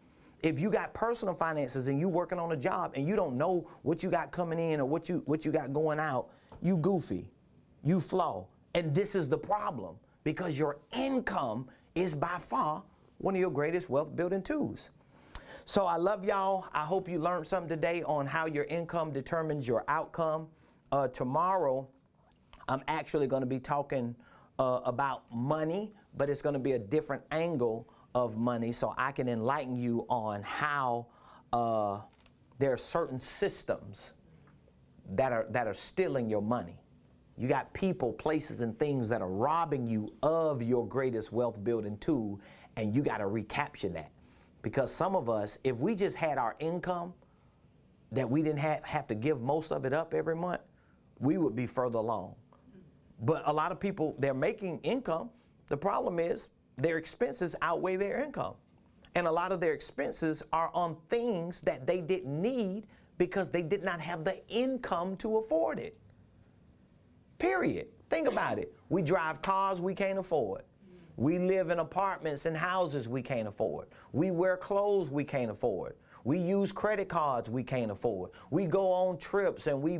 If you got personal finances and you working on a job and you don't know what you got coming in or what you got going out, you goofy, you flow. And this is the problem, because your income is by far one of your greatest wealth building tools. So I love y'all. I hope you learned something today on how your income determines your outcome. Tomorrow, I'm actually going to be talking about money, but it's going to be a different angle of money, so I can enlighten you on how there are certain systems that are stealing your money. You got people, places, and things that are robbing you of your greatest wealth building tool, and you got to recapture that. Because some of us, if we just had our income, that we didn't have to give most of it up every month, we would be further along. But a lot of people, they're making income. The problem is their expenses outweigh their income. And a lot of their expenses are on things that they didn't need because they did not have the income to afford it. Period. Think about it. We drive cars we can't afford. We live in apartments and houses we can't afford. We wear clothes we can't afford. We use credit cards we can't afford. We go on trips and we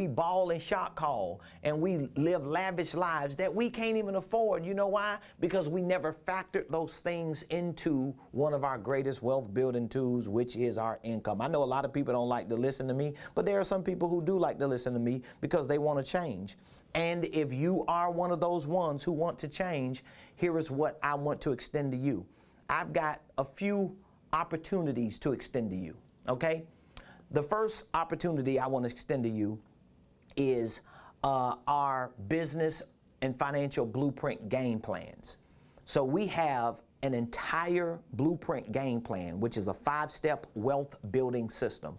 ball and shot call, and we live lavish lives that we can't even afford. You know why? Because we never factored those things into one of our greatest wealth building tools, which is our income. I know a lot of people don't like to listen to me, but there are some people who do like to listen to me because they want to change. And if you are one of those ones who want to change, here is what I want to extend to you. I've got a few opportunities to extend to you, okay? The first opportunity I want to extend to you is our business and financial blueprint game plans. So we have an entire blueprint game plan, which is a 5-step wealth building system.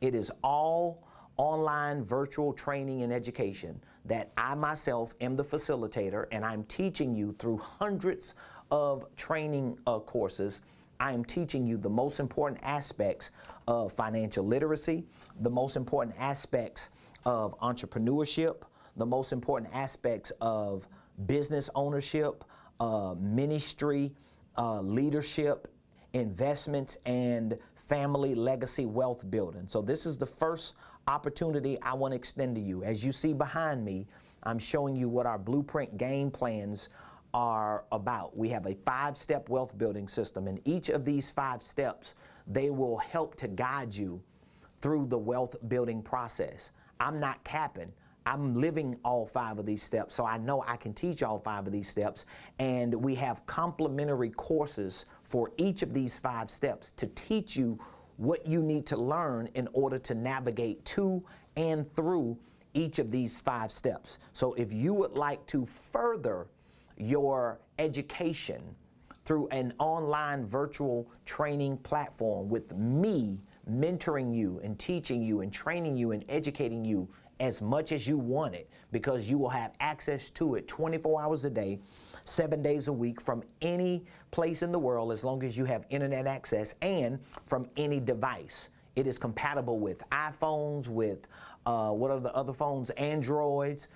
It is all online virtual training and education that I myself am the facilitator, and I'm teaching you through hundreds of training courses. I am teaching you the most important aspects of financial literacy, the most important aspects of entrepreneurship, the most important aspects of business ownership, ministry, leadership, investments, and family legacy wealth building. So this is the first opportunity I want to extend to you. As you see behind me, I'm showing you what our blueprint game plans are about. We have a 5-step wealth building system, and each of these 5 steps, they will help to guide you through the wealth building process. I'm not capping. I'm living all 5 of these steps, so I know I can teach all 5 of these steps, and we have complementary courses for each of these 5 steps to teach you what you need to learn in order to navigate to and through each of these 5 steps. So if you would like to further your education through an online virtual training platform with me mentoring you and teaching you and training you and educating you as much as you want it, because you will have access to it 24 hours a day, 7 days a week, from any place in the world, as long as you have internet access, and from any device. It is compatible with iPhones, with what are the other phones, Androids,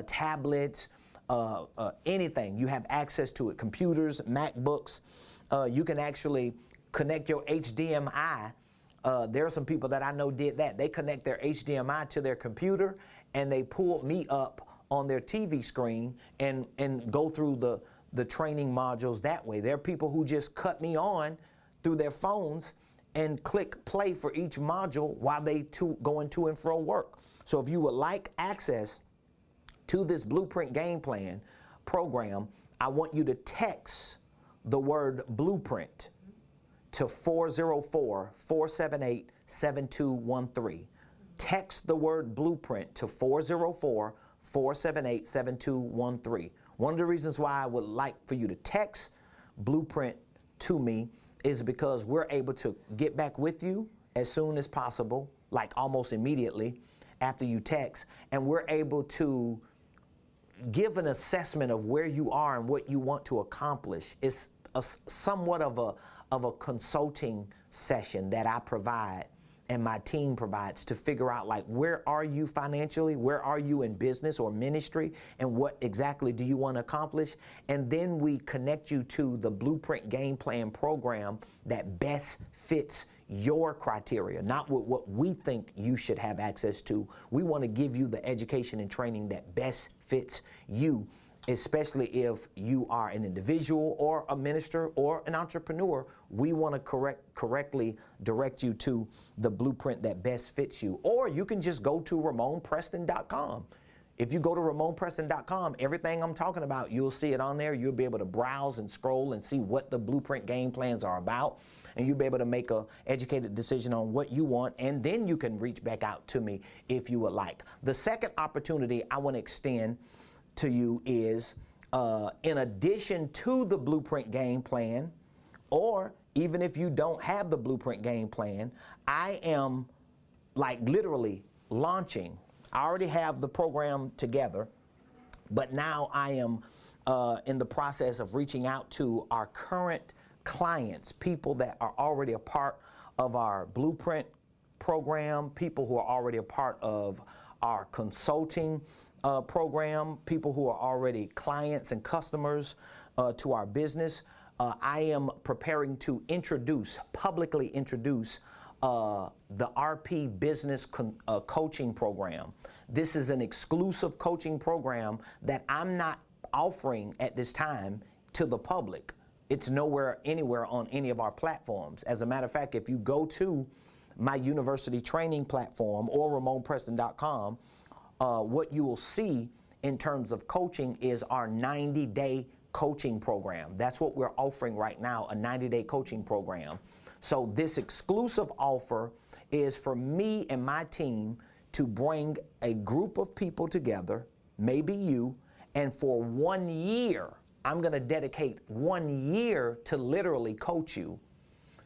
tablets, anything. You have access to it. Computers, MacBooks. You can actually connect your HDMI. There are some people that I know did that. They connect their HDMI to their computer, and they pull me up on their TV screen and go through the training modules that way. There are people who just cut me on through their phones and click play for each module while they going to and fro work. So if you would like access to this blueprint game plan program, I want you to text the word blueprint to 404-478-7213. Text the word blueprint to 404-478-7213. One of the reasons why I would like for you to text blueprint to me is because we're able to get back with you as soon as possible, like almost immediately after you text, and we're able to give an assessment of where you are and what you want to accomplish. It's somewhat of a consulting session that I provide and my team provides to figure out, like, where are you financially, where are you in business or ministry, and what exactly do you want to accomplish. And then we connect you to the blueprint game plan program that best fits your criteria, not with what we think you should have access to. We want to give you the education and training that best fits you, especially if you are an individual or a minister or an entrepreneur. We want to correctly direct you to the blueprint that best fits you. Or you can just go to Ramonepreston.com. If you go to Ramonepreston.com, everything I'm talking about, you'll see it on there. You'll be able to browse and scroll and see what the blueprint game plans are about. And you'll be able to make an educated decision on what you want. And then you can reach back out to me if you would like. The second opportunity I want to extend to you is, in addition to the blueprint game plan, or even if you don't have the blueprint game plan, I am like literally launching. I already have the program together, but now I am in the process of reaching out to our current clients, people that are already a part of our blueprint program, people who are already a part of our consulting program, people who are already clients and customers to our business. I am preparing to publicly introduce the RP Business Coaching Program. This is an exclusive coaching program that I'm not offering at this time to the public. It's anywhere on any of our platforms. As a matter of fact, if you go to my university training platform or Ramonepreston.com, what you will see in terms of coaching is our 90-day coaching program. That's what we're offering right now, a 90-day coaching program. So this exclusive offer is for me and my team to bring a group of people together, maybe you, and for 1 year, I'm going to dedicate 1 year to literally coach you.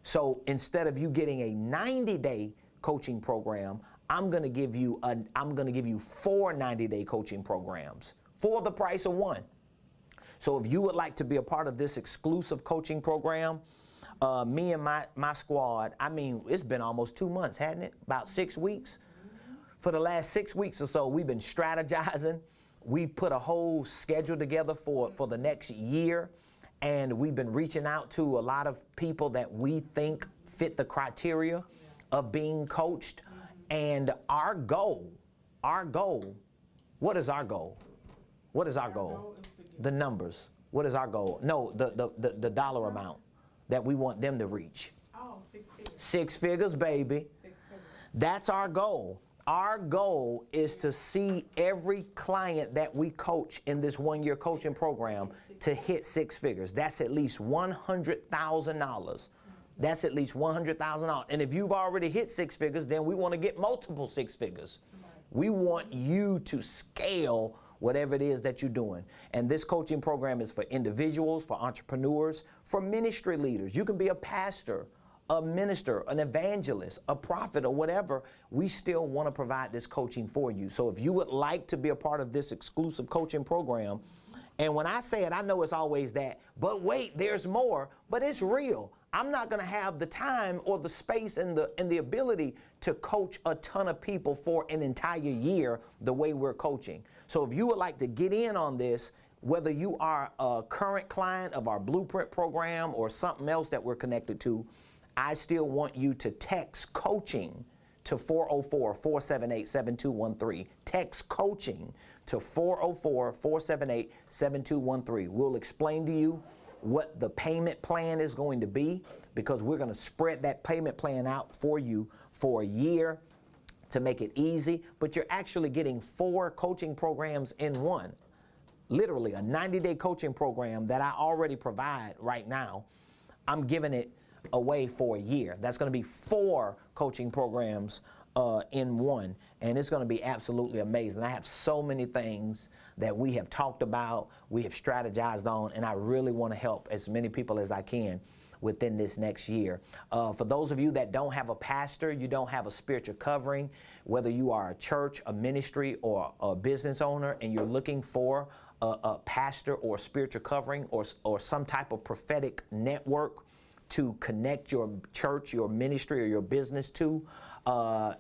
So instead of you getting a 90-day coaching program, I'm going to give you 4 90-day coaching programs for the price of one. So if you would like to be a part of this exclusive coaching program, me and my squad, I mean, it's been almost 2 months, hasn't it? About 6 weeks. For the last 6 weeks or so, we've been strategizing. We've put a whole schedule together for the next year, and we've been reaching out to a lot of people that we think fit the criteria of being coached. And our goal, what is our goal? What is our goal? The numbers. What is our goal? No, the dollar amount that we want them to reach. Oh, 6 figures. 6 figures, baby. 6 figures. That's our goal. Our goal is to see every client that we coach in this 1 year coaching program to hit 6 figures. That's at least $100,000. That's at least $100,000. And if you've already hit 6 figures, then we want to get multiple 6 figures. We want you to scale whatever it is that you're doing. And this coaching program is for individuals, for entrepreneurs, for ministry leaders. You can be a pastor, a minister, an evangelist, a prophet, or whatever. We still want to provide this coaching for you. So if you would like to be a part of this exclusive coaching program, and when I say it, I know it's always that, but wait, there's more, but it's real. I'm not going to have the time or the space and the ability to coach a ton of people for an entire year the way we're coaching. So if you would like to get in on this, whether you are a current client of our Blueprint program or something else that we're connected to, I still want you to text coaching to 404-478-7213. Text coaching to 404-478-7213. We'll explain to you what the payment plan is going to be, because we're going to spread that payment plan out for you for a year to make it easy. But you're actually getting 4 coaching programs in one. Literally a 90-day coaching program that I already provide right now. I'm giving it away for a year. That's going to be 4 coaching programs in one, and it's going to be absolutely amazing. I have so many things that we have talked about, we have strategized on, and I really want to help as many people as I can within this next year. For those of you that don't have a pastor, you don't have a spiritual covering, whether you are a church, a ministry, or a business owner, and you're looking for a pastor or spiritual covering or some type of prophetic network to connect your church, your ministry, or your business to,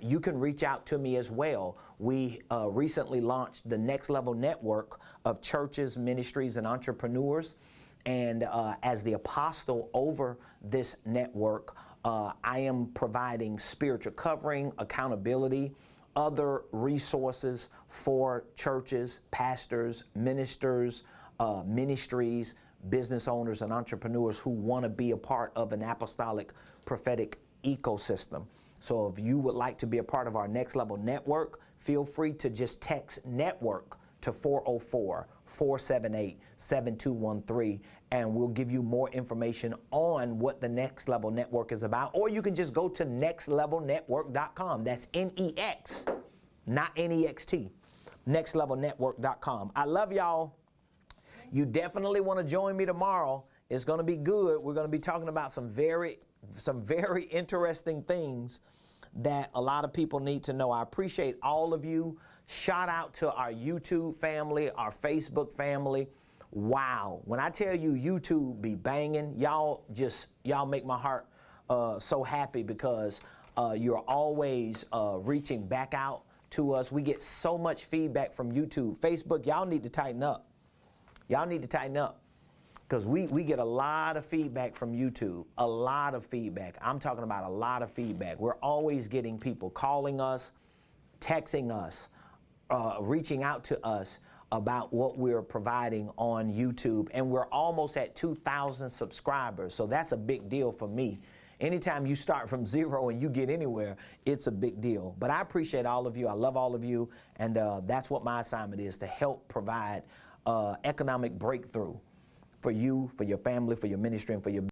you can reach out to me as well. We recently launched the Next Level Network of churches, ministries, and entrepreneurs. And as the apostle over this network, I am providing spiritual covering, accountability, other resources for churches, pastors, ministers, ministries, business owners, and entrepreneurs who want to be a part of an apostolic prophetic ecosystem. So if you would like to be a part of our Next Level Network, feel free to just text network to 404-478-7213, and we'll give you more information on what the Next Level Network is about. Or you can just go to nextlevelnetwork.com. That's N-E-X, not N-E-X-T, nextlevelnetwork.com. I love y'all. You definitely want to join me tomorrow. It's going to be good. We're going to be talking about some very interesting things that a lot of people need to know. I appreciate all of you. Shout out to our YouTube family, our Facebook family. Wow. When I tell you YouTube be banging, y'all make my heart so happy because you're always reaching back out to us. We get so much feedback from YouTube. Facebook, y'all need to tighten up. Y'all need to tighten up. Because we get a lot of feedback from YouTube, a lot of feedback. I'm talking about a lot of feedback. We're always getting people calling us, texting us, reaching out to us about what we're providing on YouTube. And we're almost at 2,000 subscribers, so that's a big deal for me. Anytime you start from zero and you get anywhere, it's a big deal. But I appreciate all of you. I love all of you. And that's what my assignment is, to help provide economic breakthrough for you, for your family, for your ministry, and for your